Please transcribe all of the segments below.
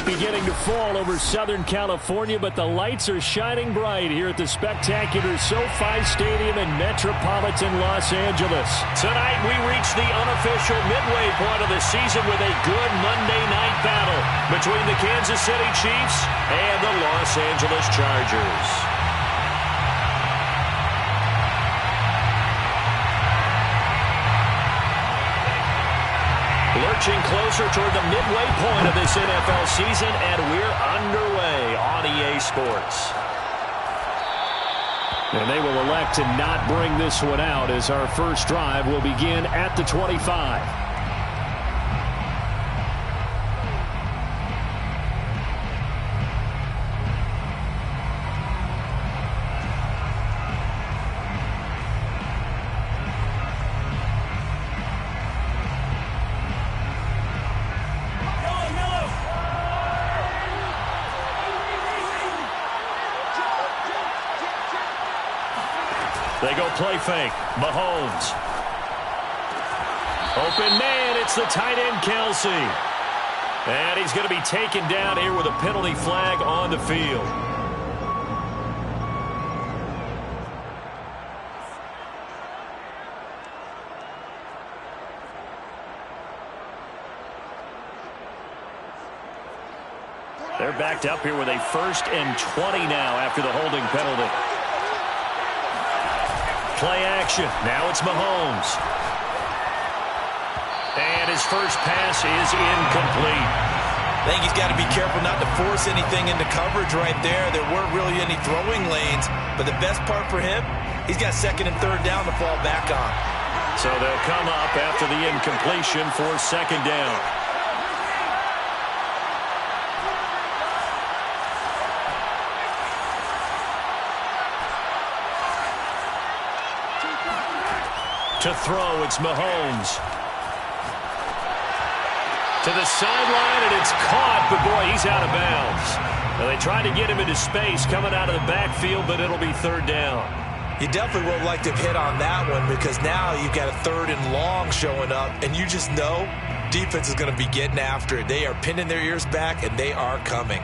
beginning to fall over Southern California, but the lights are shining bright here at the spectacular SoFi Stadium in metropolitan Los Angeles. Tonight, we reach the unofficial midway point of the season with a good Monday night battle between the Kansas City Chiefs and the Los Angeles Chargers. Lurching closer toward the midway point of this NFL season, and we're underway on EA Sports. And they will elect to not bring this one out as our first drive will begin at the 25. They go play fake. Mahomes. Open man. It's the tight end, Kelsey. And he's going to be taken down here with a penalty flag on the field. They're backed up here with a 1st and 20 now after the holding penalty. Play action. Now it's Mahomes. And his first pass is incomplete. I think he's got to be careful not to force anything into coverage right there. There weren't really any throwing lanes. But the best part for him, he's got 2nd and 3rd down to fall back on. So they'll come up after the incompletion for 2nd down. To throw, it's Mahomes. To the sideline, and it's caught, but boy, he's out of bounds. Now, they tried to get him into space coming out of the backfield, but it'll be 3rd down. You definitely would have liked to have hit on that one because now you've got a 3rd and long showing up, and you just know defense is going to be getting after it. They are pinning their ears back, and they are coming.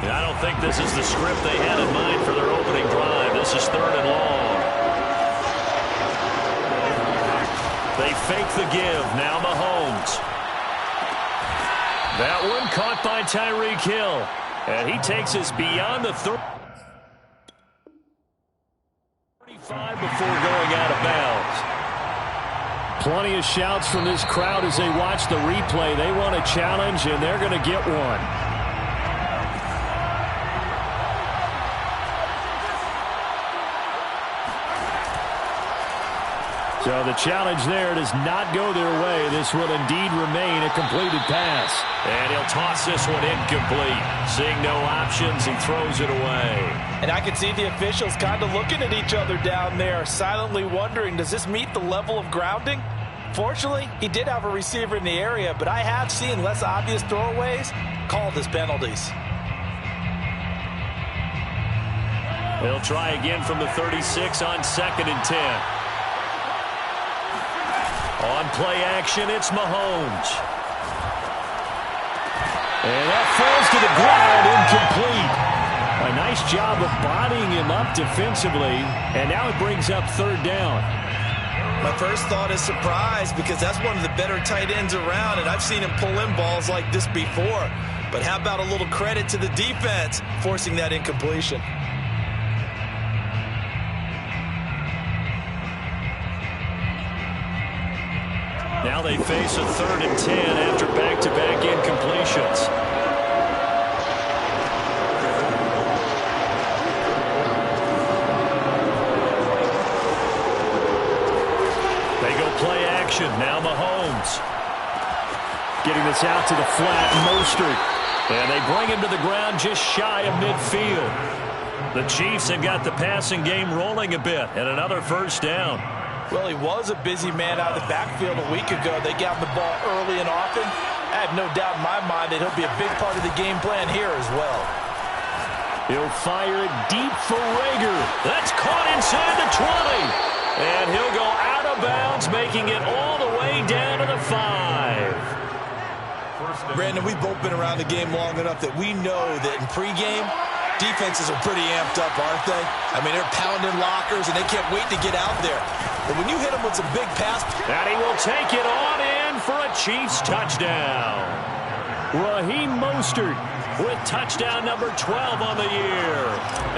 I don't think this is the script they had in mind for their opening drive. This is 3rd and long. They fake the give. Now Mahomes. That one caught by Tyreek Hill. And he takes us beyond the 35 before going out of bounds. Plenty of shouts from this crowd as they watch the replay. They want a challenge, and they're going to get one. So the challenge there does not go their way. This will indeed remain a completed pass. And he'll toss this one incomplete. Seeing no options, he throws it away. And I can see the officials kind of looking at each other down there, silently wondering, does this meet the level of grounding? Fortunately, he did have a receiver in the area, but I have seen less obvious throwaways called as penalties. They'll try again from the 36 on 2nd and 10. On play action, it's Mahomes. And that falls to the ground, incomplete. A nice job of bodying him up defensively, and now it brings up 3rd down. My first thought is surprise because that's one of the better tight ends around, and I've seen him pull in balls like this before. But how about a little credit to the defense forcing that incompletion? Now they face a 3rd and 10 after back-to-back incompletions. They go play action. Now Mahomes. Getting this out to the flat, Mostert. And they bring him to the ground just shy of midfield. The Chiefs have got the passing game rolling a bit, and another 1st down. Well, he was a busy man out of the backfield a week ago. They got him the ball early and often. I have no doubt in my mind that he'll be a big part of the game plan here as well. He'll fire it deep for Rager. That's caught inside the 20. And he'll go out of bounds, making it all the way down to the 5. Brandon, we've both been around the game long enough that we know that in pregame, defenses are pretty amped up, aren't they? I mean, they're pounding lockers, and they can't wait to get out there. But when you hit them with some big pass... And he will take it on in for a Chiefs touchdown. Raheem Mostert with touchdown number 12 on the year.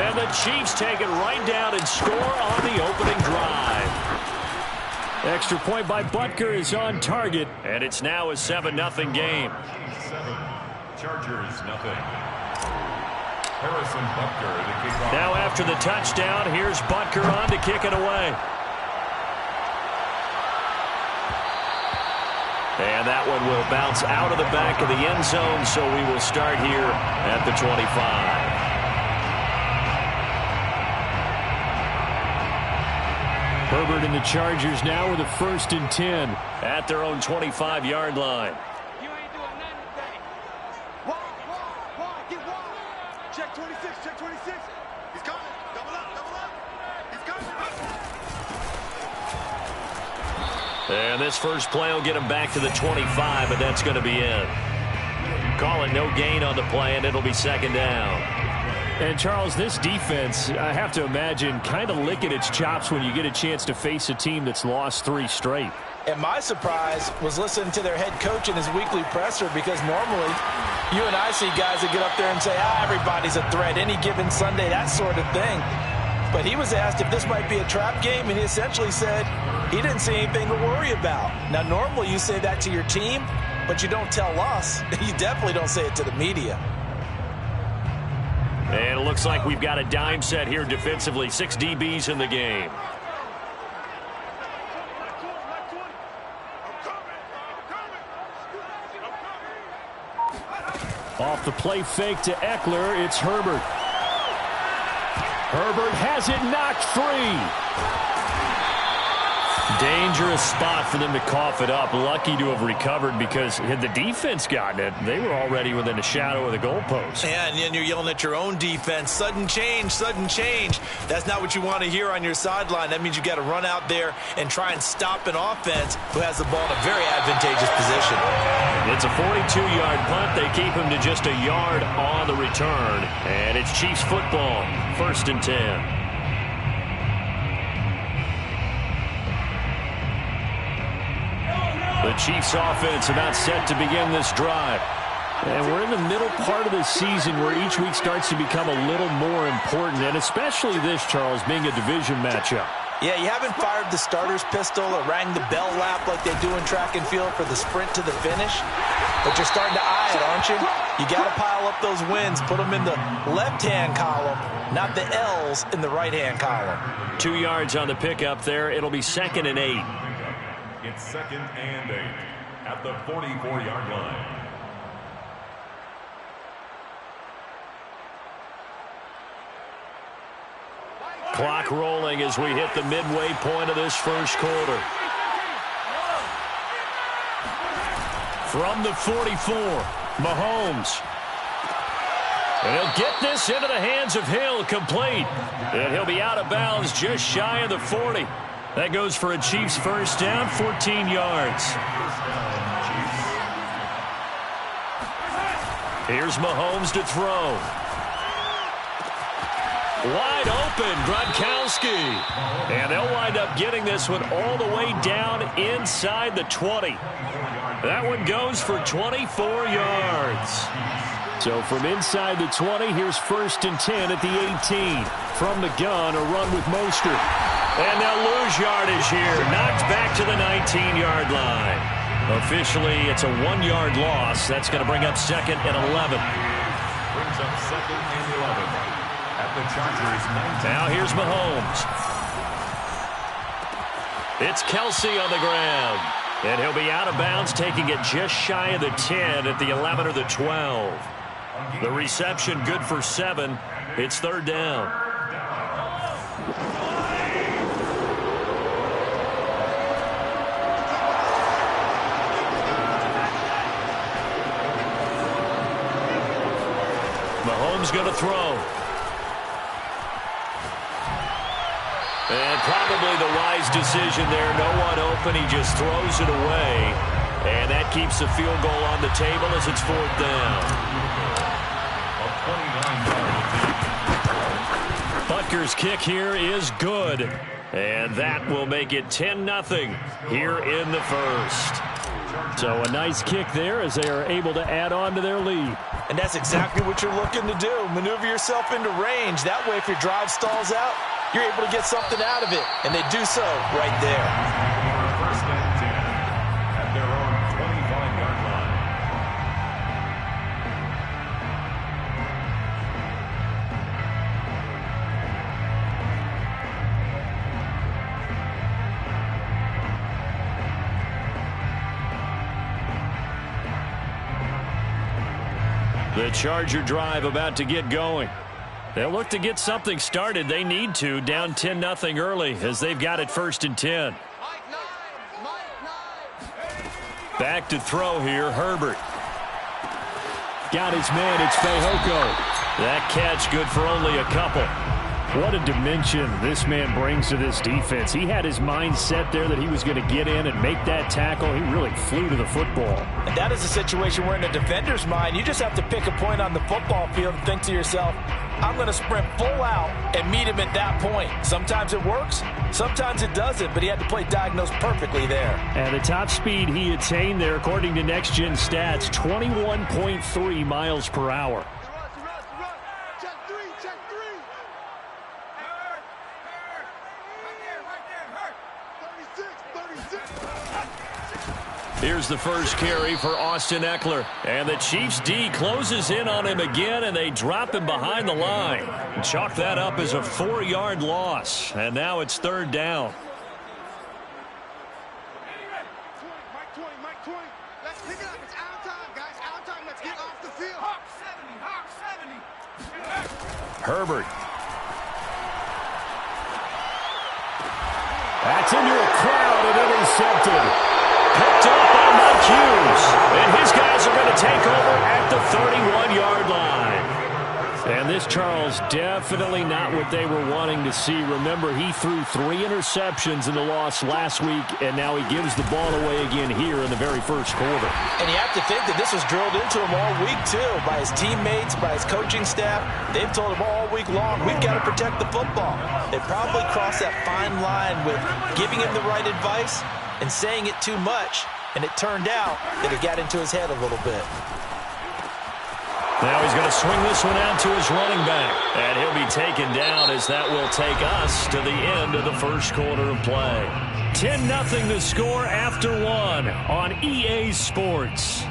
And the Chiefs take it right down and score on the opening drive. Extra point by Butker is on target, and it's now a 7-0 game. Chargers, nothing. Harrison Butker to kick off. Now after the touchdown, here's Butker on to kick it away. And that one will bounce out of the back of the end zone, so we will start here at the 25. Herbert and the Chargers now with a 1st and 10 at their own 25-yard line. You ain't doing nothing today. Wide, get wide. Check 26, check 26. He's coming. Double up. He's coming. And this first play will get him back to the 25, but that's going to be in. Call it no gain on the play, and it'll be 2nd down. And, Charles, this defense, I have to imagine, kind of licking its chops when you get a chance to face a team that's lost 3 straight. And my surprise was listening to their head coach in his weekly presser, because normally you and I see guys that get up there and say, everybody's a threat any given Sunday, that sort of thing. But he was asked if this might be a trap game, and he essentially said he didn't see anything to worry about. Now, normally you say that to your team, but you don't tell us. You definitely don't say it to the media. And it looks like we've got a dime set here defensively. 6 DBs in the game. Off the play fake to Eckler, it's Herbert. Herbert has it knocked free. Dangerous spot for them to cough it up. Lucky to have recovered, because had the defense gotten it, they were already within a shadow of the goalpost. Yeah, and then you're yelling at your own defense. Sudden change, sudden change. That's not what you want to hear on your sideline. That means you got to run out there and try and stop an offense who has the ball in a very advantageous position. It's a 42-yard punt. They keep him to just a yard on the return. And it's Chiefs football, 1st and 10. The Chiefs offense about set to begin this drive. And we're in the middle part of the season where each week starts to become a little more important, and especially this, Charles, being a division matchup. Yeah, you haven't fired the starter's pistol or rang the bell lap like they do in track and field for the sprint to the finish, but you're starting to eye it, aren't you? You got to pile up those wins, put them in the left-hand column, not the L's in the right-hand column. 2 yards on the pickup there. It'll be 2nd and 8. It's 2nd and 8 at the 44-yard line. Clock rolling as we hit the midway point of this first quarter. From the 44, Mahomes. And he'll get this into the hands of Hill, complete. And he'll be out of bounds just shy of the 40. That goes for a Chiefs first down, 14 yards. Here's Mahomes to throw. Wide open, Gronkowski. And they'll wind up getting this one all the way down inside the 20. That one goes for 24 yards. So from inside the 20, here's 1st and 10 at the 18. From the gun, a run with Mostert. And they'll lose yardage here. Knocked back to the 19-yard line. Officially, it's a 1-yard loss. That's going to bring up 2nd and 11. Brings up 2nd and 11 at the Chargers 19. Now here's Mahomes. It's Kelsey on the ground. And he'll be out of bounds, taking it just shy of the 10 at the 11 or the 12. The reception good for 7. It's 3rd down. Mahomes going to throw. And probably the wise decision there. No one open. He just throws it away. And that keeps the field goal on the table as it's 4th down. Butker's kick here is good. And that will make it 10-0 here in the first. So a nice kick there as they are able to add on to their lead. And that's exactly what you're looking to do. Maneuver yourself into range. That way, if your drive stalls out, you're able to get something out of it. And they do so right there. First and 10 at their own 25-yard line. The Charger drive about to get going. They'll look to get something started. They need to, down 10-0 early as they've got it 1st and 10. Back to throw here, Herbert. Got his man, it's Fehoko. That catch good for only a couple. What a dimension this man brings to this defense. He had his mind set there that he was going to get in and make that tackle. He really flew to the football. And that is a situation where in a defender's mind, you just have to pick a point on the football field and think to yourself, I'm going to sprint full out and meet him at that point. Sometimes it works, sometimes it doesn't, but he had to play diagnosed perfectly there. And the top speed he attained there, according to Next Gen Stats, 21.3 miles per hour. Here's the first carry for Austin Eckler. And the Chiefs D closes in on him again, and they drop him behind the line. And chalk that up as a 4-yard loss. And now it's 3rd down. Mike 20. Let's pick it up. It's our time, guys. Our time. Let's get off the field. Hawk 70. Herbert. That's into a crowd and intercepted. Picked up by Mike Hughes. And his guys are going to take over at the 31-yard line. And this, Charles, definitely not what they were wanting to see. Remember, he threw 3 interceptions in the loss last week, and now he gives the ball away again here in the very first quarter. And you have to think that this was drilled into him all week, too, by his teammates, by his coaching staff. They've told him all week long, we've got to protect the football. They probably crossed that fine line with giving him the right advice and saying it too much, and it turned out that it got into his head a little bit. Now he's going to swing this one out to his running back, and he'll be taken down as that will take us to the end of the first quarter of play. 10-0 the score after 1 on EA Sports.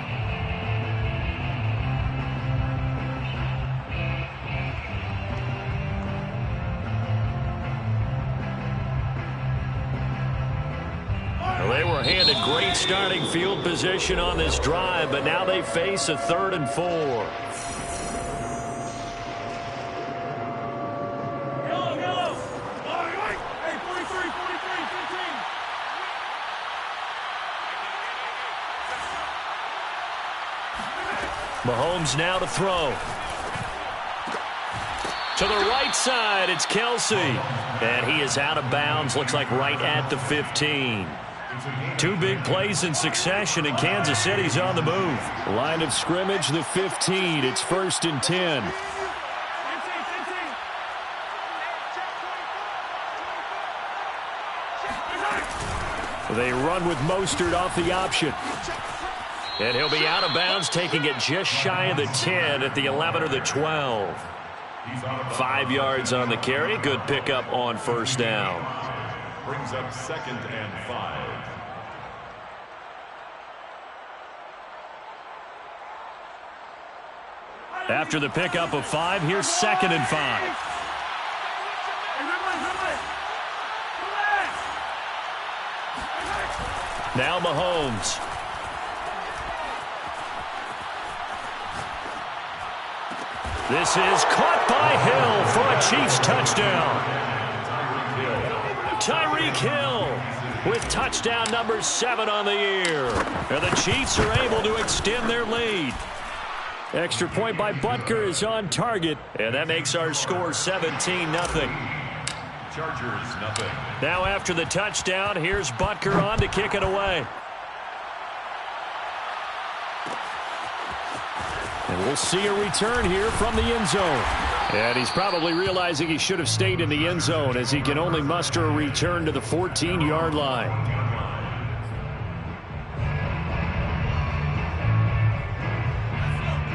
They were handed great starting field position on this drive, but now they face a 3rd and 4. Hey, 43, 15. Mahomes now to throw. To the right side, it's Kelsey. And he is out of bounds, looks like right at the 15. 2 big plays in succession, and Kansas City's on the move. Line of scrimmage, the 15. It's 1st and 10. They run with Mostert off the option. And he'll be out of bounds, taking it just shy of the 10 at the 11 or the 12. 5 yards on the carry. Good pickup on 1st down. Brings up 2nd and 5. After the pickup of 5, here's 2nd and 5. Now Mahomes. This is caught by Hill for a Chiefs touchdown. Tyreek Hill with touchdown number 7 on the year. And the Chiefs are able to extend their lead. Extra point by Butker is on target, and that makes our score 17-0. Chargers, nothing. Now after the touchdown, here's Butker on to kick it away. And we'll see a return here from the end zone. And he's probably realizing he should have stayed in the end zone as he can only muster a return to the 14-yard line.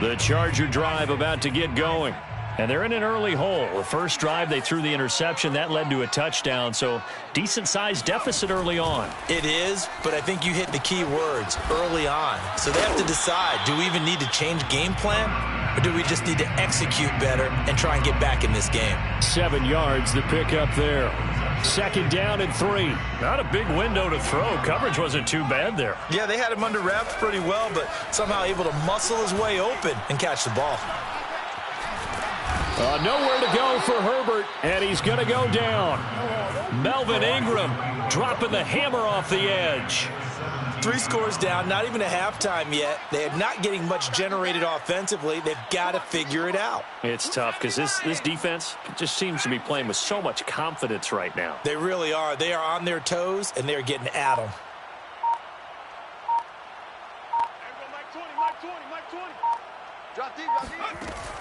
The Charger drive about to get going. And they're in an early hole. The first drive, they threw the interception. That led to a touchdown. So decent-sized deficit early on. It is, but I think you hit the key words, early on. So they have to decide, do we even need to change game plan? Or do we just need to execute better and try and get back in this game? 7 yards, the pickup there. 2nd down and 3. Not a big window to throw. Coverage wasn't too bad there. Yeah, they had him under wraps pretty well, but somehow able to muscle his way open and catch the ball. Nowhere to go for Herbert, and he's going to go down. Melvin Ingram dropping the hammer off the edge. 3 scores down, not even a halftime yet. They're not getting much generated offensively. They've got to figure it out. It's tough because this defense just seems to be playing with so much confidence right now. They really are. They are on their toes, and they're getting at them.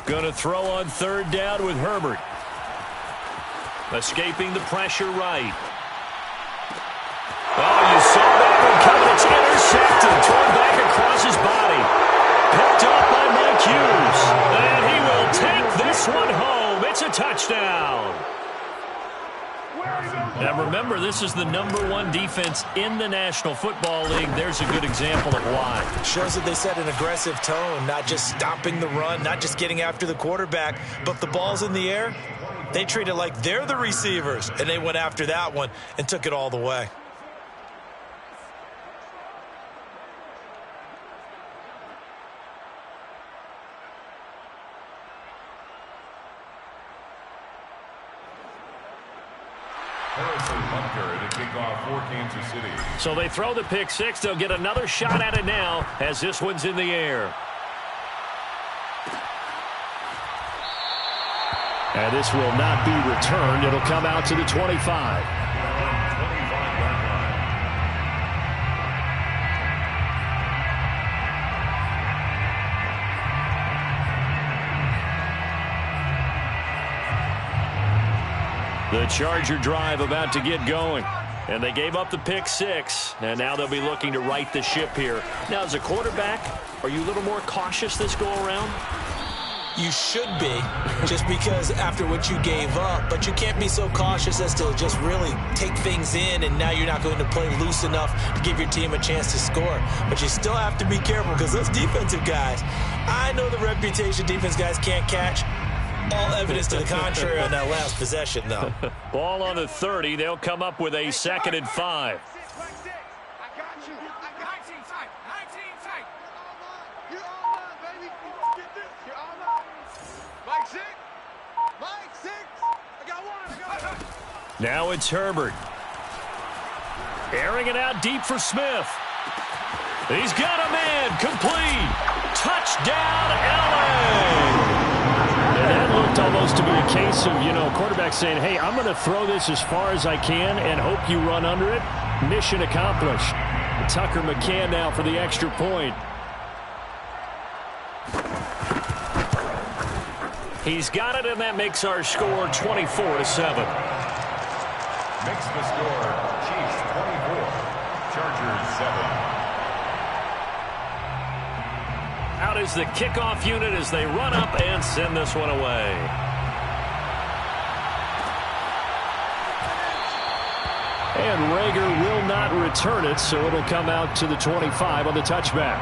Going to throw on 3rd down with Herbert. Escaping the pressure right. Oh, you saw that one coming. It's intercepted. Thrown back across his body. Picked up by Mike Hughes. And he will take this one home. It's a touchdown. Now remember, this is the #1 defense in the National Football League. There's a good example of why. Shows that they set an aggressive tone, not just stopping the run, not just getting after the quarterback, but if the ball's in the air, they treat it like they're the receivers, and they went after that one and took it all the way. So they throw the pick 6. They'll get another shot at it now as this one's in the air. And this will not be returned. It'll come out to the 25. The Charger drive about to get going. And they gave up the pick 6, and now they'll be looking to right the ship here. Now, as a quarterback, are you a little more cautious this go-around? You should be, just because after what you gave up, but you can't be so cautious as to just really take things in, and now you're not going to play loose enough to give your team a chance to score. But you still have to be careful because those defensive guys, I know the reputation defense guys can't catch. All evidence to the contrary on that last possession, though. Ball on the 30. They'll come up with a 2nd and 5. Now it's Herbert. Airing it out deep for Smith. He's got a man. Complete. Touchdown, LA. And that looked almost to be a case of, quarterback saying, hey, I'm going to throw this as far as I can and hope you run under it. Mission accomplished. Tucker McCann now for the extra point. He's got it, and that makes our score 24-7. Makes the score Chiefs 24, Chargers 7. Out is the kickoff unit as they run up and send this one away. And Rager will not return it, so it'll come out to the 25 on the touchback.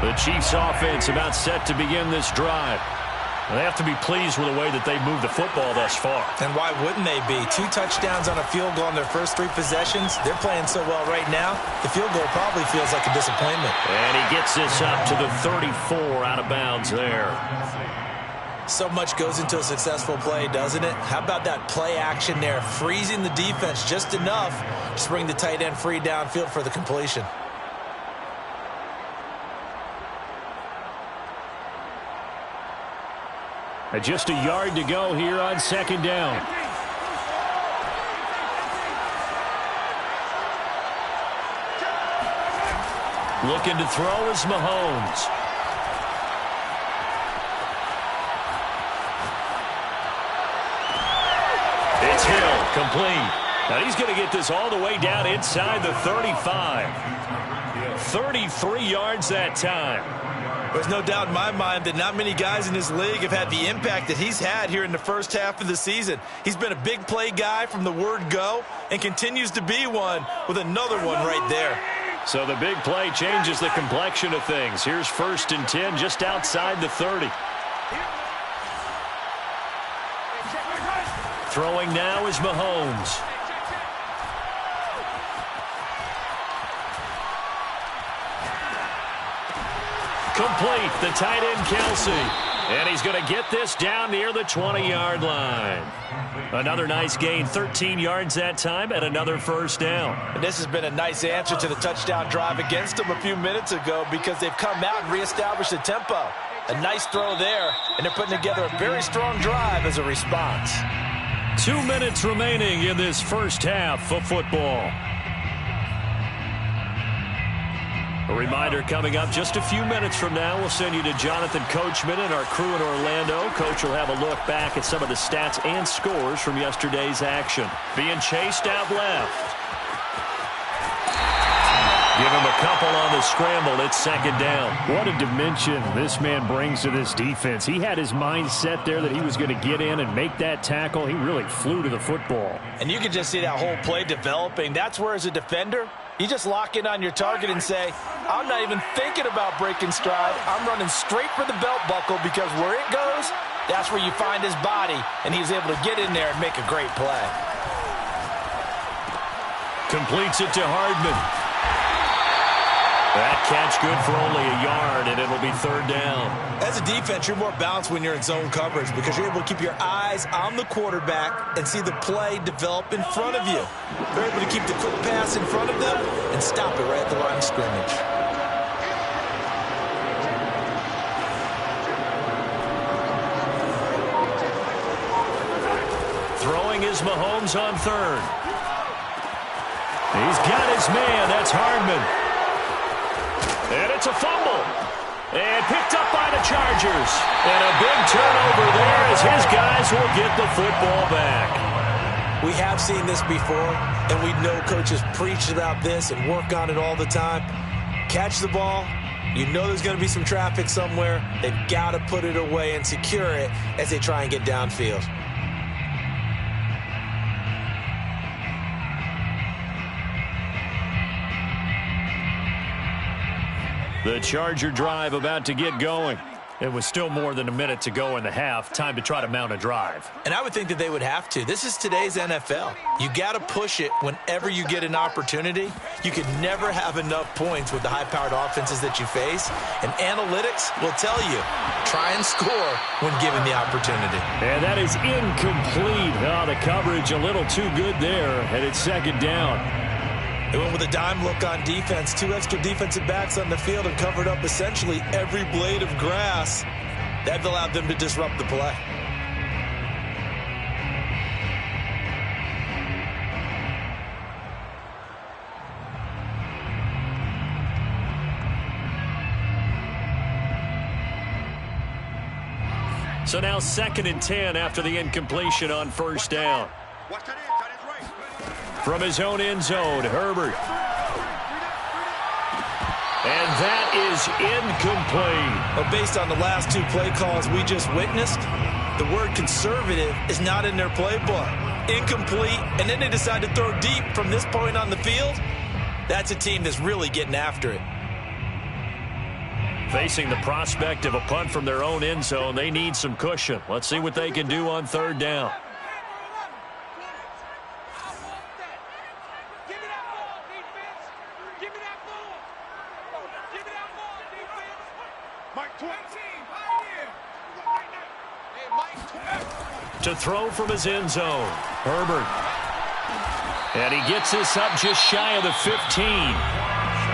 The Chiefs offense about set to begin this drive. They have to be pleased with the way that they've moved the football thus far. And why wouldn't they be? 2 touchdowns on a field goal in their first 3 possessions. They're playing so well right now, the field goal probably feels like a disappointment. And he gets this up to the 34 out of bounds there. So much goes into a successful play, doesn't it? How about that play action there? Freezing the defense just enough to bring the tight end free downfield for the completion. Just a yard to go here on second down. Looking to throw is Mahomes. It's Hill, complete. Now he's going to get this all the way down inside the 35. 33 yards that time. There's no doubt in my mind that not many guys in this league have had the impact that he's had here in the first half of the season. He's been a big play guy from the word go and continues to be one with another one right there. So the big play changes the complexion of things. Here's 1st and 10 just outside the 30. Throwing now is Mahomes. Complete, the tight end Kelsey. And he's going to get this down near the 20-yard line. Another nice gain, 13 yards that time, and another first down. And this has been a nice answer to the touchdown drive against them a few minutes ago because they've come out and reestablished the tempo. A nice throw there, and they're putting together a very strong drive as a response. 2 minutes remaining in this first half of football. A reminder coming up just a few minutes from now. We'll send you to Jonathan Coachman and our crew in Orlando. Coach will have a look back at some of the stats and scores from yesterday's action. Being chased out left. Give him a couple on the scramble. It's second down. What a dimension this man brings to this defense. He had his mind set there that he was going to get in and make that tackle. He really flew to the football. And you can just see that whole play developing. That's where, as a defender, you just lock in on your target and say, I'm not even thinking about breaking stride. I'm running straight for the belt buckle because where it goes, that's where you find his body. And he's able to get in there and make a great play. Completes it to Hardman. That catch good for only a yard, and it'll be third down. As a defense, you're more balanced when you're in zone coverage because you're able to keep your eyes on the quarterback and see the play develop in front of you. They're able to keep the quick pass in front of them and stop it right at the line of scrimmage. Throwing is Mahomes on third. He's got his man. That's Hardman. And it's a fumble. And picked up by the Chargers. And a big turnover there as his guys will get the football back. We have seen this before, and we know coaches preach about this and work on it all the time. Catch the ball. You know there's going to be some traffic somewhere. They've got to put it away and secure it as they try and get downfield. The Charger drive about to get going. It was still more than a minute to go in the half. Time to try to mount a drive. And I would think that they would have to. This is today's NFL. You got to push it whenever you get an opportunity. You can never have enough points with the high-powered offenses that you face. And analytics will tell you, try and score when given the opportunity. And that is incomplete. Oh, the coverage a little too good there. And it's second down. They went with a dime look on defense. 2 extra defensive backs on the field and covered up essentially every blade of grass. That allowed them to disrupt the play. So now 2nd and 10 after the incompletion on first down. Watch that in, From his own end zone, Herbert. And that is incomplete. Well, based on the last 2 play calls we just witnessed, the word conservative is not in their playbook. Incomplete, and then they decide to throw deep from this point on the field. That's a team that's really getting after it. Facing the prospect of a punt from their own end zone, they need some cushion. Let's see what they can do on third down. To throw from his end zone, Herbert. And he gets this up just shy of the 15.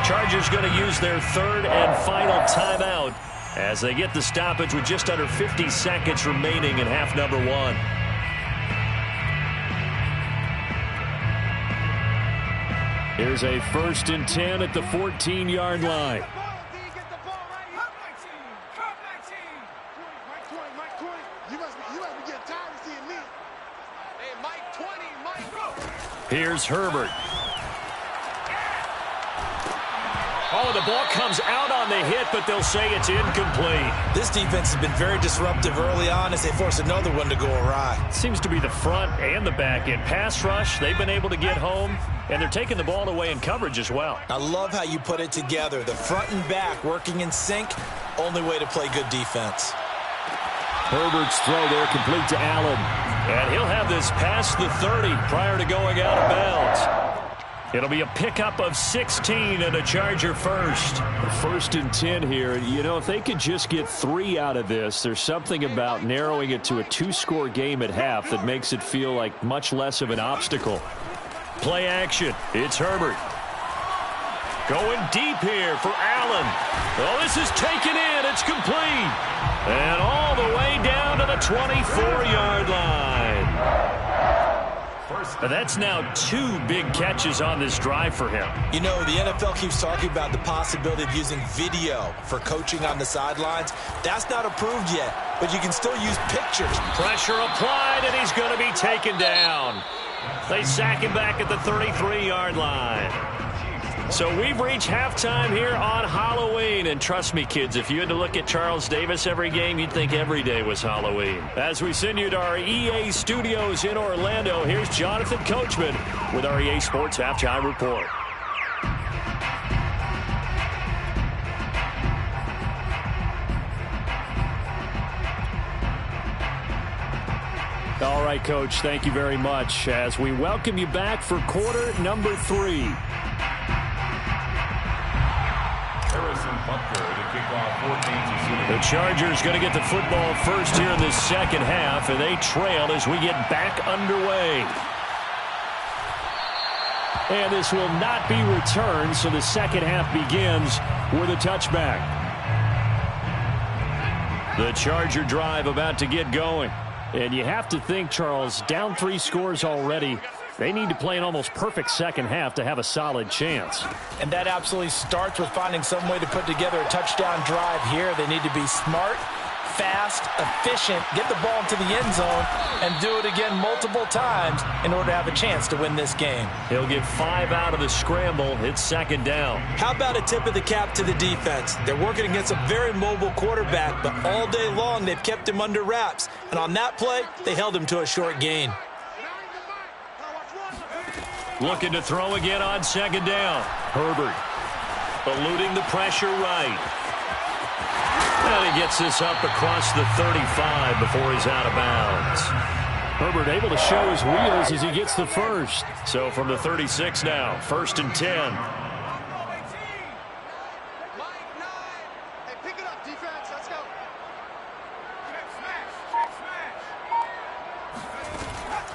Chargers going to use their 3rd and final timeout as they get the stoppage with just under 50 seconds remaining in half number one. Here's a 1st and 10 at the 14-yard line. Here's Herbert. Oh, the ball comes out on the hit, but they'll say it's incomplete. This defense has been very disruptive early on as they force another one to go awry. Seems to be the front and the back end. Pass rush, they've been able to get home, and they're taking the ball away in coverage as well. I love how you put it together. The front and back working in sync, only way to play good defense. Herbert's throw there complete to Allen. And he'll have this past the 30 prior to going out of bounds. It'll be a pickup of 16 and a Charger first. 1st and 10 here. You know, if they could just get 3 out of this, there's something about narrowing it to a 2-score game at half that makes it feel like much less of an obstacle. Play action. It's Herbert. Going deep here for Allen. Oh, this is taken in. It's complete. And all the way down to the 24-yard line. That's now 2 big catches on this drive for him. You know, the NFL keeps talking about the possibility of using video for coaching on the sidelines. That's not approved yet, but you can still use pictures. Pressure applied, and he's going to be taken down. They sack him back at the 33-yard line. So we've reached halftime here on Halloween. And trust me, kids, if you had to look at Charles Davis every game, you'd think every day was Halloween. As we send you to our EA studios in Orlando, here's Jonathan Coachman with our EA Sports Halftime Report. All right, Coach, thank you very much as we welcome you back for quarter number 3. The Chargers going to get the football first here in the second half, and they trail as we get back underway. And this will not be returned, so the second half begins with a touchback. The Charger drive about to get going. And you have to think, Charles, down 3 scores already. They need to play an almost perfect second half to have a solid chance. And that absolutely starts with finding some way to put together a touchdown drive here. They need to be smart, fast, efficient, get the ball into the end zone, and do it again multiple times in order to have a chance to win this game. He'll get 5 out of the scramble. It's second down. How about a tip of the cap to the defense? They're working against a very mobile quarterback, but all day long they've kept him under wraps. And on that play, they held him to a short gain. Looking to throw again on second down. Herbert eluding the pressure right. And he gets this up across the 35 before he's out of bounds. Herbert able to show his wheels as he gets the first. So from the 36 now, 1st and 10.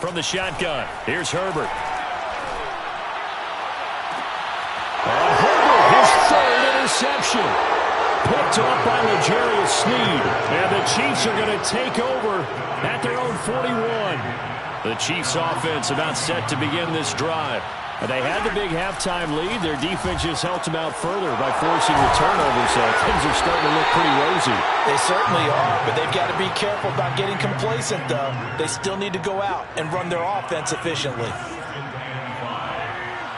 From the shotgun, here's Herbert. And Herbert, his 3rd interception. Picked off by L'Jarius Sneed. And the Chiefs are going to take over at their own 41. The Chiefs offense about set to begin this drive. And they had the big halftime lead. Their defense just helped them out further by forcing the turnover. So things are starting to look pretty rosy. They certainly are, but they've got to be careful about getting complacent, though. They still need to go out and run their offense efficiently.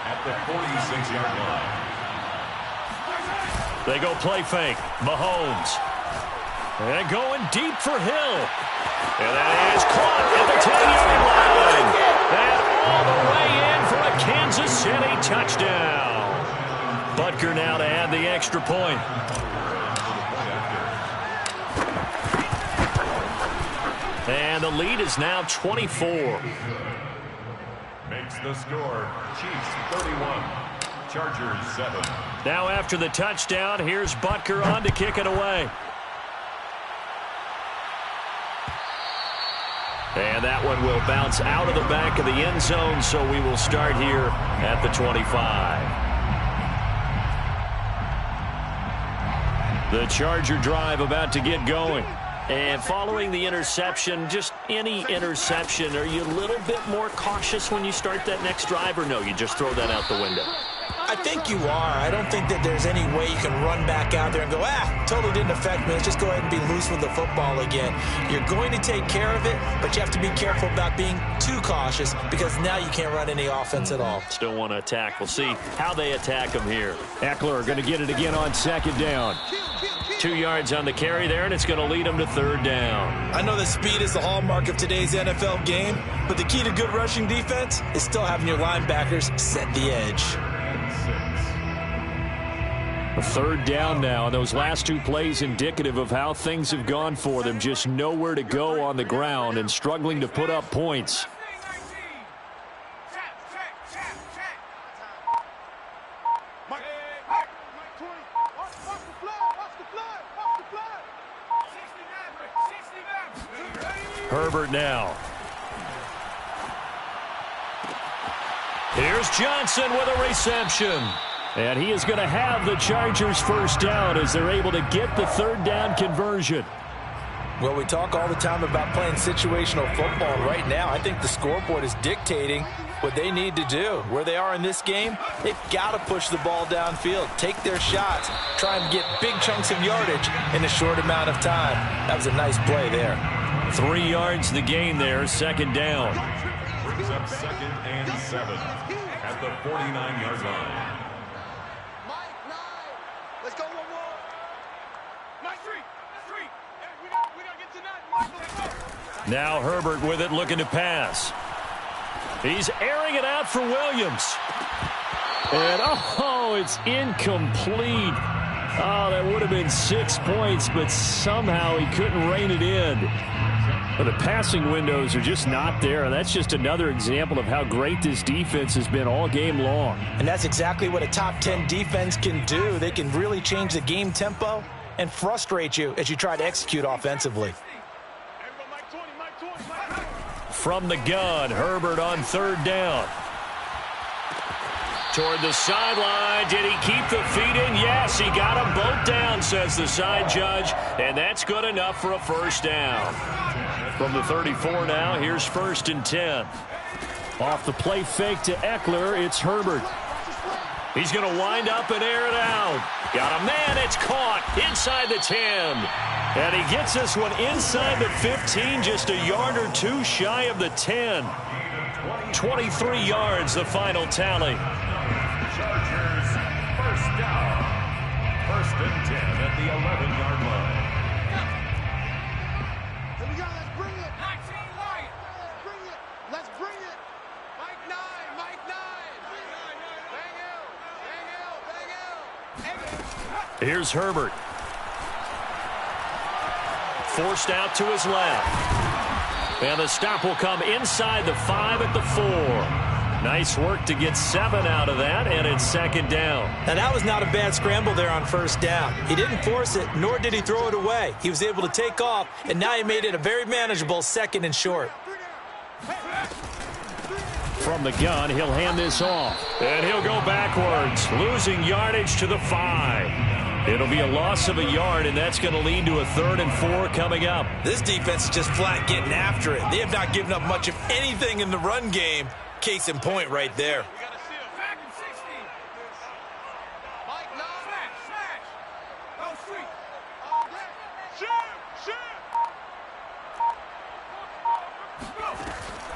At the 46-yard line. They go play fake. Mahomes. And going deep for Hill. And that is caught at the 10-yard line. And all the way in for a Kansas City touchdown. Butker now to add the extra point. And the lead is now 24. Makes the score Chiefs 31, Chargers 7. Now after the touchdown, here's Butker on to kick it away. And that one will bounce out of the back of the end zone, so we will start here at the 25. The Charger drive about to get going. And following the interception, just any interception, are you a little bit more cautious when you start that next drive, or no, you just throw that out the window? I think you are. I don't think that there's any way you can run back out there and go, totally didn't affect me. Let's just go ahead and be loose with the football again. You're going to take care of it, but you have to be careful about being too cautious because now you can't run any offense at all. Still want to attack. We'll see how they attack them here. Eckler going to get it again on second down. 2 yards on the carry there, and it's going to lead them to third down. I know that speed is the hallmark of today's NFL game, but the key to good rushing defense is still having your linebackers set the edge. A third down now, and those last 2 plays indicative of how things have gone for them. Just nowhere to go on the ground and struggling to put up points. Herbert now. Here's Johnson with a reception. And he is going to have the Chargers first down as they're able to get the third down conversion. Well, we talk all the time about playing situational football, and right now I think the scoreboard is dictating what they need to do. Where they are in this game, they've got to push the ball downfield, take their shots, try and get big chunks of yardage in a short amount of time. That was a nice play there. 3 yards the gain there, second down. Brings up 2nd and 7 at the 49-yard line. Let's go one more. Mike, three. Hey, we gotta get to that. Now Herbert with it, looking to pass. He's airing it out for Williams. And, it's incomplete. Oh, that would have been 6 points, but somehow he couldn't rein it in. But the passing windows are just not there. That's just another example of how great this defense has been all game long. And that's exactly what a top 10 defense can do. They can really change the game tempo and frustrate you as you try to execute offensively. From the gun, Herbert on third down. Toward the sideline. Did he keep the feet in? Yes, he got them both down, says the side judge. And that's good enough for a first down. From the 34 now, here's 1st and 10. Off the play fake to Eckler, it's Herbert. He's going to wind up and air it out. Got a man, it's caught inside the 10. And he gets this one inside the 15, just a yard or 2 shy of the 10. 23 yards, the final tally. Chargers first down. 1st and 10 at the 11-yard line. Here we go, let's bring it. Let's bring it. Mike 9. Bang out. Here's Herbert. Forced out to his left. And the stop will come inside the 5 at the 4. Nice work to get 7 out of that, and it's second down. Now, that was not a bad scramble there on first down. He didn't force it, nor did he throw it away. He was able to take off, and now he made it a very manageable 2nd and short. From the gun, he'll hand this off. And he'll go backwards, losing yardage to the 5. It'll be a loss of a yard, and that's going to lead to a 3rd and 4 coming up. This defense is just flat getting after it. They have not given up much of anything in the run game. Case in point right there.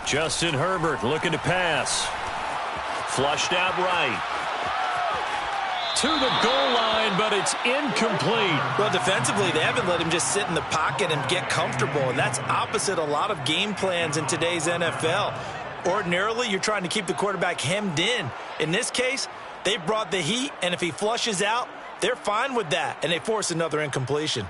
Justin Herbert looking to pass. Flushed out right. To the goal line, but it's incomplete. Well, defensively, they haven't let him just sit in the pocket and get comfortable, and that's opposite a lot of game plans in today's NFL. Ordinarily, you're trying to keep the quarterback hemmed in. In this case, they brought the heat, and if he flushes out, they're fine with that, and they force another incompletion.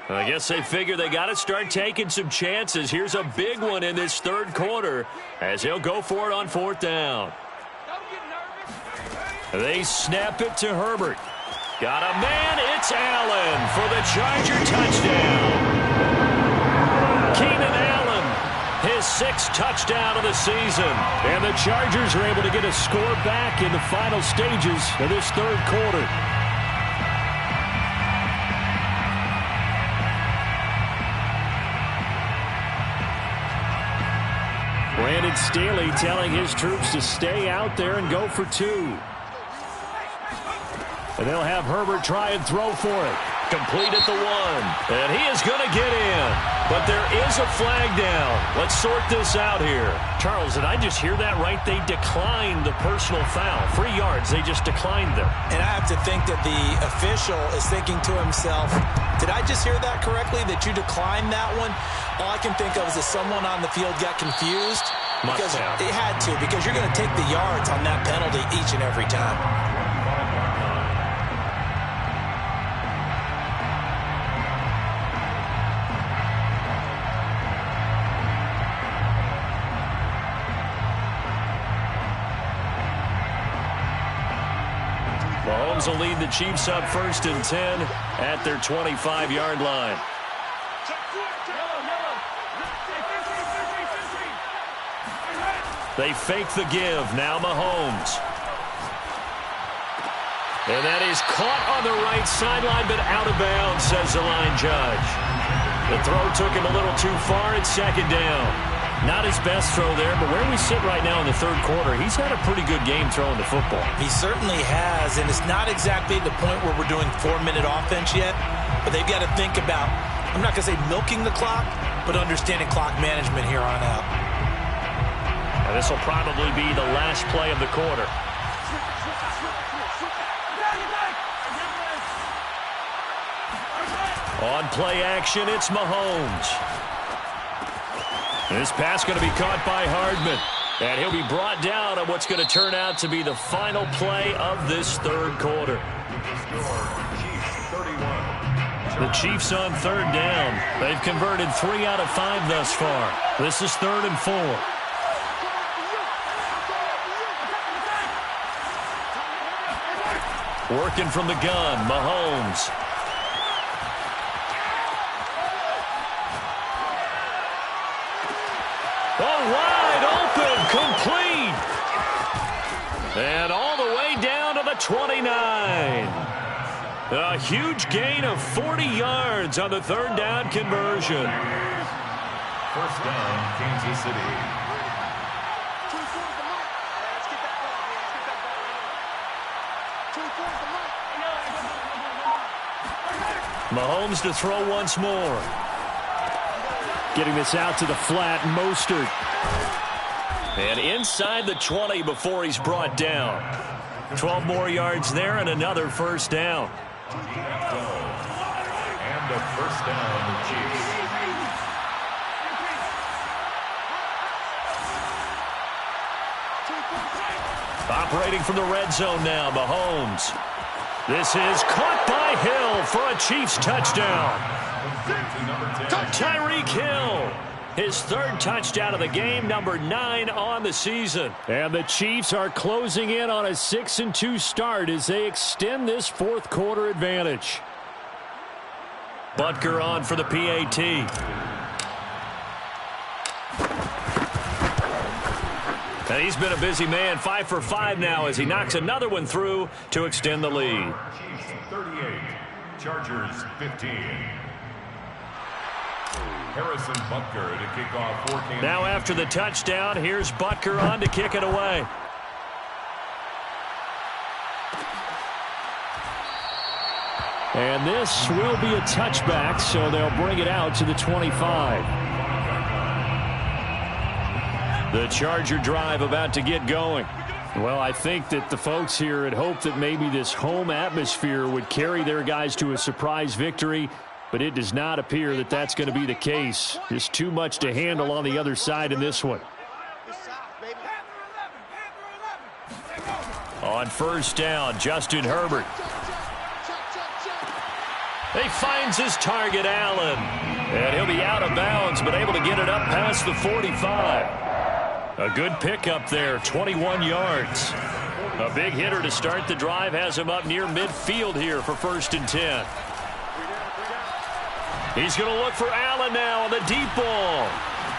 I guess they figure they got to start taking some chances. Here's a big one in this third quarter as he'll go for it on 4th down. They snap it to Herbert. Got a man. It's Allen for the Charger touchdown. Key sixth touchdown of the season. And the Chargers are able to get a score back in the final stages of this third quarter. Brandon Staley telling his troops to stay out there and go for two. And they'll have Herbert try and throw for it. Complete at the one. And he is going to get in. But there is a flag down. Let's sort this out here. Charles, did I just hear that right? They declined the personal foul. 3 yards. They just declined them. And I have to think that the official is thinking to himself, did I just hear that correctly, that you declined that one? All I can think of is that someone on the field got confused. Because it had to, because you're going to take the yards on that penalty each and every time. Mahomes will lead the Chiefs up 1st and 10 at their 25-yard line. They fake the give. Now Mahomes. And that is caught on the right sideline, but out of bounds, says the line judge. The throw took him a little too far. It's 2nd down. Not his best throw there, but where we sit right now in the third quarter, he's had a pretty good game throwing the football. He certainly has, and it's not exactly the point where we're doing 4-minute offense yet, but they've got to think about, I'm not going to say milking the clock, but understanding clock management here on out. And this will probably be the last play of the quarter. On play action, it's Mahomes. This pass going to be caught by Hardman. And he'll be brought down on what's going to turn out to be the final play of this third quarter. The Chiefs on 3rd down. They've converted 3 out of 5 thus far. This is 3rd and 4. Working from the gun, Mahomes. Oh, wide open, complete. And all the way down to the 29. A huge gain of 40 yards on the 3rd down conversion. 1st down, Kansas City. Mahomes to throw once more. Getting this out to the flat, Mostert. And inside the 20 before he's brought down. 12 more yards there and another 1st down. And a 1st down, the Chiefs. Operating from the red zone now, Mahomes. This is caught by Hill for a Chiefs touchdown. Tyreek Hill, his 3rd touchdown of the game, number 9 on the season. And the Chiefs are closing in on a 6-2 start as they extend this 4th quarter advantage. Butker on for the PAT. And he's been a busy man, 5 for 5 now as he knocks another one through to extend the lead. Chiefs 38, Chargers 15. Harrison Butker to kick off for Kansas. Now after the touchdown, here's Butker on to kick it away. And this will be a touchback, so they'll bring it out to the 25. The Charger drive about to get going. Well, I think that the folks here had hoped that maybe this home atmosphere would carry their guys to a surprise victory, but it does not appear that that's going to be the case. Just too much to handle on the other side in this one. On 1st down, Justin Herbert. He finds his target, Allen. And he'll be out of bounds, but able to get it up past the 45. A good pickup there, 21 yards. A big hitter to start the drive has him up near midfield here for 1st and 10. He's going to look for Allen now on the deep ball.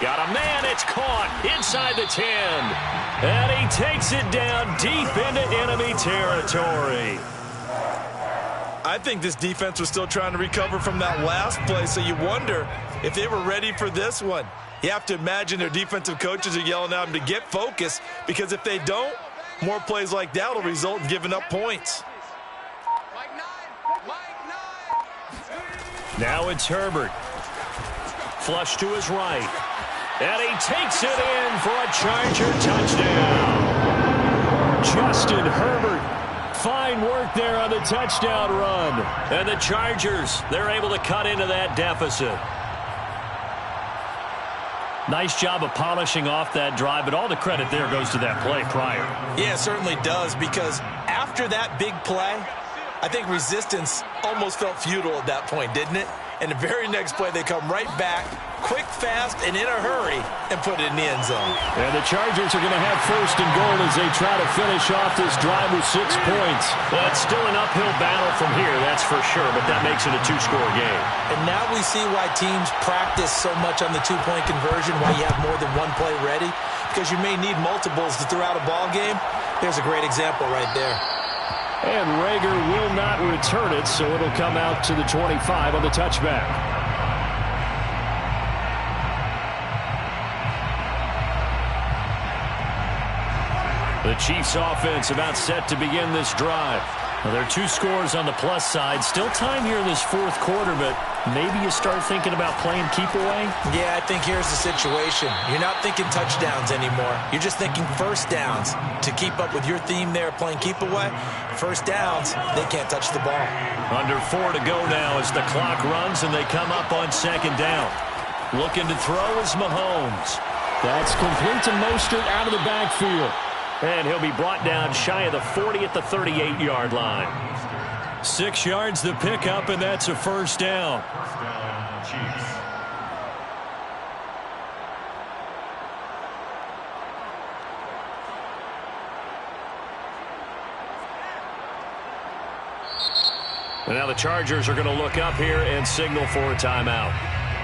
Got a man. It's caught inside the 10. And he takes it down deep into enemy territory. I think this defense was still trying to recover from that last play, so you wonder if they were ready for this one. You have to imagine their defensive coaches are yelling at them to get focused, because if they don't, more plays like that will result in giving up points. Now it's Herbert. Flush to his right. And he takes it in for a Charger touchdown. Justin Herbert. Fine work there on the touchdown run. And the Chargers, they're able to cut into that deficit. Nice job of polishing off that drive, but all the credit there goes to that play prior. Yeah, it certainly does, because after that big play, I think resistance almost felt futile at that point, didn't it? And the very next play, they come right back, quick, fast, and in a hurry, and put it in the end zone. And the Chargers are going to have first and goal as they try to finish off this drive with 6 points. Well, it's still an uphill battle from here, that's for sure, but that makes it a 2-score game. And now we see why teams practice so much on the 2-point conversion, why you have more than one play ready, because you may need multiples to throw out a ball game. There's a great example right there. And Rager will not return it, so it'll come out to the 25 on the touchback. The Chiefs offense about set to begin this drive. Well, there are 2 scores on the plus side. Still time here in this fourth quarter, but maybe you start thinking about playing keep away? Yeah, I think here's the situation. You're not thinking touchdowns anymore. You're just thinking first downs. To keep up with your theme there, playing keep away, first downs, they can't touch the ball. Under 4 to go now as the clock runs and they come up on second down. Looking to throw is Mahomes. That's complete to Mostert out of the backfield. And he'll be brought down shy of the 40 at the 38-yard line. 6 yards the pickup, and that's a first down. Chiefs. And now the Chargers are going to look up here and signal for a timeout.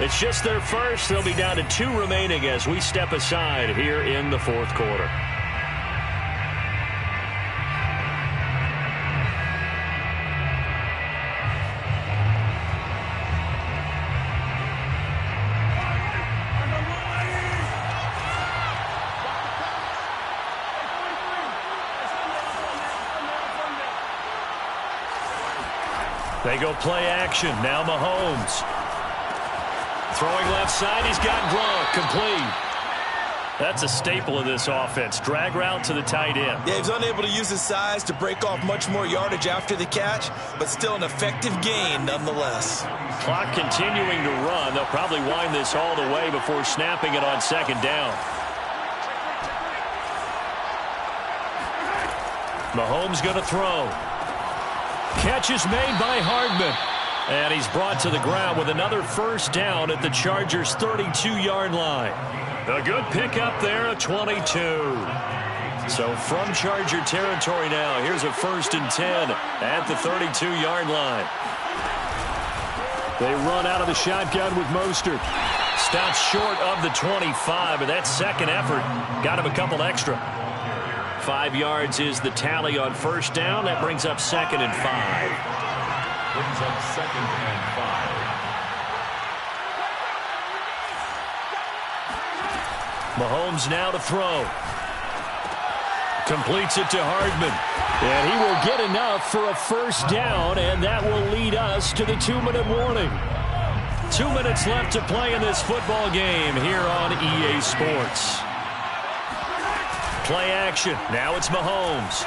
It's just their first. They'll be down to 2 remaining as we step aside here in the fourth quarter. They go play action. Now Mahomes. Throwing left side. He's got Gronk. Complete. That's a staple of this offense. Drag route to the tight end. Yeah, he's unable to use his size to break off much more yardage after the catch, but still an effective gain nonetheless. Clock continuing to run. They'll probably wind this all the way before snapping it on second down. Mahomes going to throw. Catch is made by Hardman. And he's brought to the ground with another first down at the Chargers' 32-yard line. A good pickup there at 22. So from Charger territory now, here's a 1st and 10 at the 32-yard line. They run out of the shotgun with Mostert. Stops short of the 25, but that second effort got him a couple extra. 5 yards is the tally on first down. That brings up 2nd and 5. Brings up 2nd and 5. Mahomes now to throw. Completes it to Hardman. And he will get enough for a first down, and that will lead us to the 2-minute warning. 2 minutes left to play in this football game here on EA Sports. Play action. Now it's Mahomes.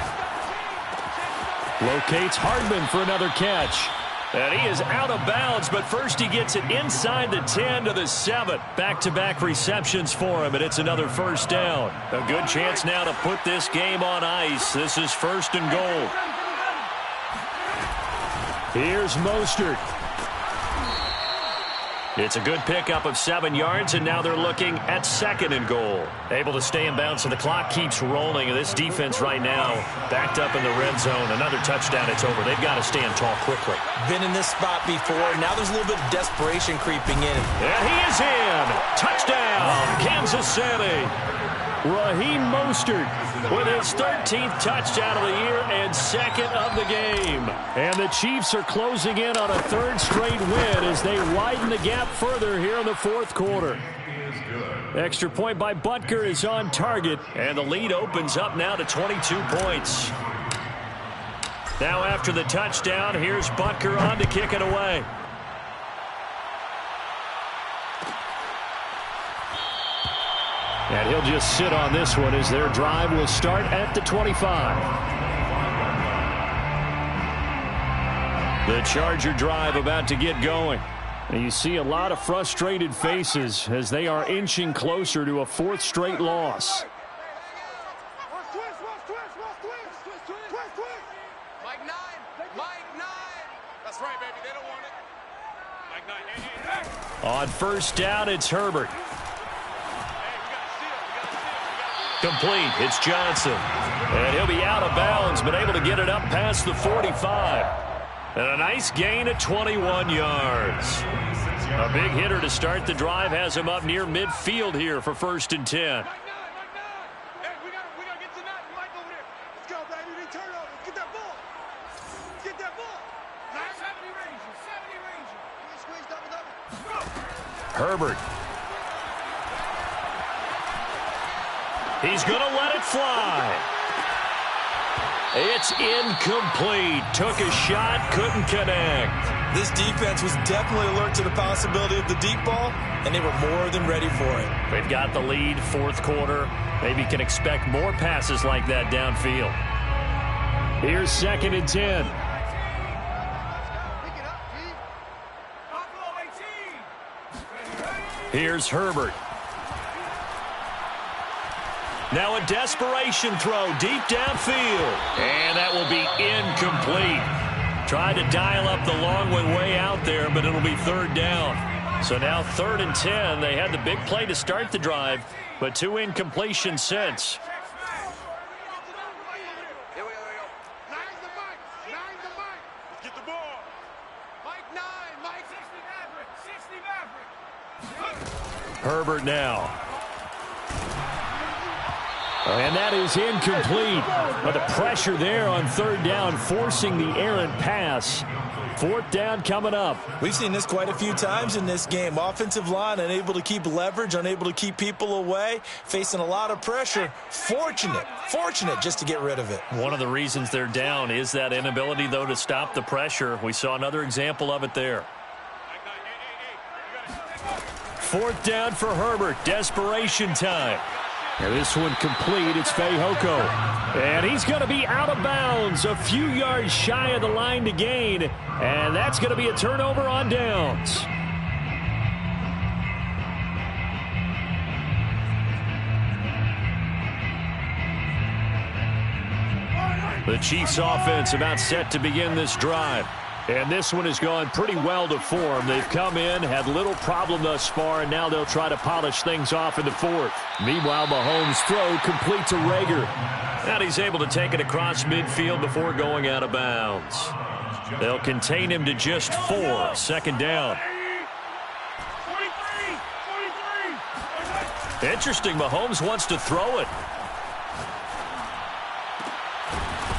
Locates Hardman for another catch. And he is out of bounds, but first he gets it inside the 10 to the 7. Back-to-back receptions for him, and it's another first down. A good chance now to put this game on ice. This is 1st and goal. Here's Mostert. It's a good pickup of 7 yards, and now they're looking at 2nd and goal. Able to stay in bounds, and the clock keeps rolling. This defense right now backed up in the red zone. Another touchdown, it's over. They've got to stand tall quickly. Been in this spot before. Now there's a little bit of desperation creeping in. And he is in. Touchdown, Kansas City. Raheem Mostert with his 13th touchdown of the year and 2nd of the game. And the Chiefs are closing in on a 3rd straight win as they widen the gap further here in the 4th quarter. Extra point by Butker is on target, and the lead opens up now to 22 points. Now after the touchdown, here's Butker on to kick it away. And he'll just sit on this one as their drive will start at the 25. The Charger drive about to get going. And you see a lot of frustrated faces as they are inching closer to a 4th straight loss. Mike 9. Mike 9. That's right, baby. They don't want it. Mike 9. Hey. On 1st down, it's Herbert. Complete. It's Johnson. And he'll be out of bounds, but able to get it up past the 45. And a nice gain of 21 yards. A big hitter to start the drive has him up near midfield here for 1st and 10. Mike 9. Hey, we gotta get to 9. Mike over there. Let's go, baby. We turn over. Get that ball. Get that ball. 70 Rangers. 70 Rangers. Squeeze double. Herbert. He's going to let it fly. It's incomplete. Took a shot, couldn't connect. This defense was definitely alert to the possibility of the deep ball, and they were more than ready for it. They've got the lead, 4th quarter. Maybe can expect more passes like that downfield. Here's 2nd and 10. Here's Herbert. Now a desperation throw deep downfield. And that will be incomplete. Tried to dial up the long one way out there, but it'll be 3rd down. So now 3rd and 10. They had the big play to start the drive, but 2 incompletions since. Here we go. 9's the Mike. 9's the Mike. Let's get the ball. Mike 9. Mike 60 Maverick. Herbert now. And that is incomplete. But the pressure there on 3rd down, forcing the errant pass. 4th down coming up. We've seen this quite a few times in this game. Offensive line unable to keep leverage, unable to keep people away, facing a lot of pressure. Fortunate just to get rid of it. One of the reasons they're down is that inability, though, to stop the pressure. We saw another example of it there. 4th down for Herbert. Desperation time. And this one complete. It's Fehoko. And he's going to be out of bounds. A few yards shy of the line to gain. And that's going to be a turnover on downs. The Chiefs offense about set to begin this drive. And this one has gone pretty well to form. They've come in, had little problem thus far, and now they'll try to polish things off in the 4th. Meanwhile, Mahomes' throw complete to Rager. And he's able to take it across midfield before going out of bounds. They'll contain him to just 4. 2nd down. Interesting, Mahomes wants to throw it.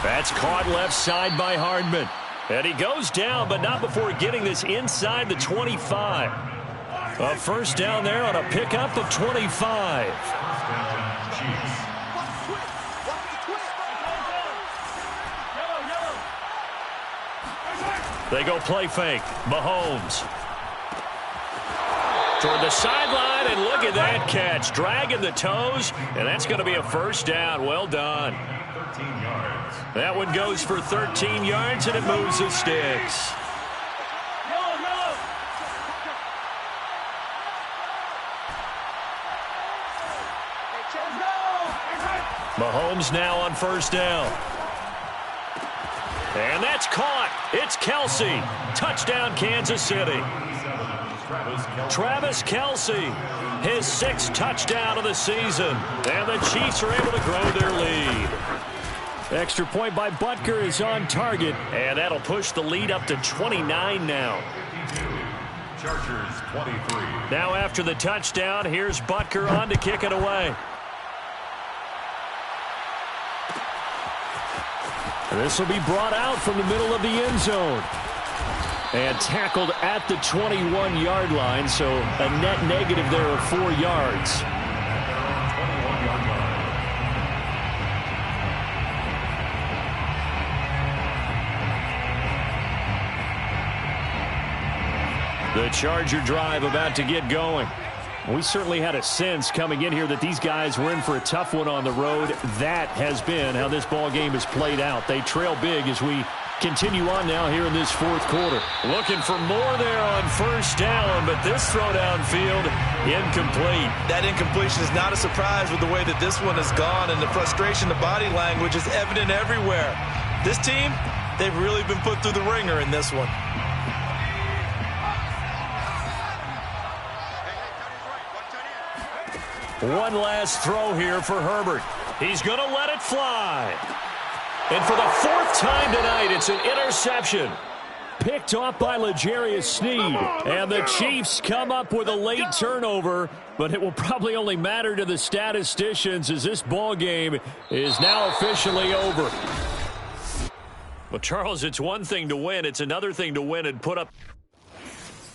That's caught left side by Hardman. And he goes down, but not before getting this inside the 25. A 1st down there on a pickup of 25. They go play fake. Mahomes. Toward the sideline, and look at that catch. Dragging the toes, and that's going to be a 1st down. Well done. 13 yards. That one goes for 13 yards, and it moves the sticks. Mahomes now on 1st down. And that's caught. It's Kelsey. Touchdown, Kansas City. Travis Kelce, his 6th touchdown of the season. And the Chiefs are able to grow their lead. Extra point by Butker is on target, and that'll push the lead up to 29 now. Chargers 23. Now after the touchdown, here's Butker on to kick it away. This will be brought out from the middle of the end zone. And tackled at the 21-yard line, so a net negative there of 4 yards. 21-yard line. The Charger drive about to get going. We certainly had a sense coming in here that these guys were in for a tough one on the road. That has been how this ball game has played out. They trail big as we continue on now here in this 4th quarter. Looking for more there on 1st down, but this throw downfield incomplete. That incompletion is not a surprise with the way that this one has gone, and the frustration, the body language is evident everywhere. This team, they've really been put through the ringer in this one. One last throw here for Herbert. He's going to let it fly. And for the 4th time tonight, it's an interception. Picked off by L'Jarius Sneed. And the Chiefs come up with a late turnover, but it will probably only matter to the statisticians as this ball game is now officially over. Well, Charles, it's one thing to win. It's another thing to win and put up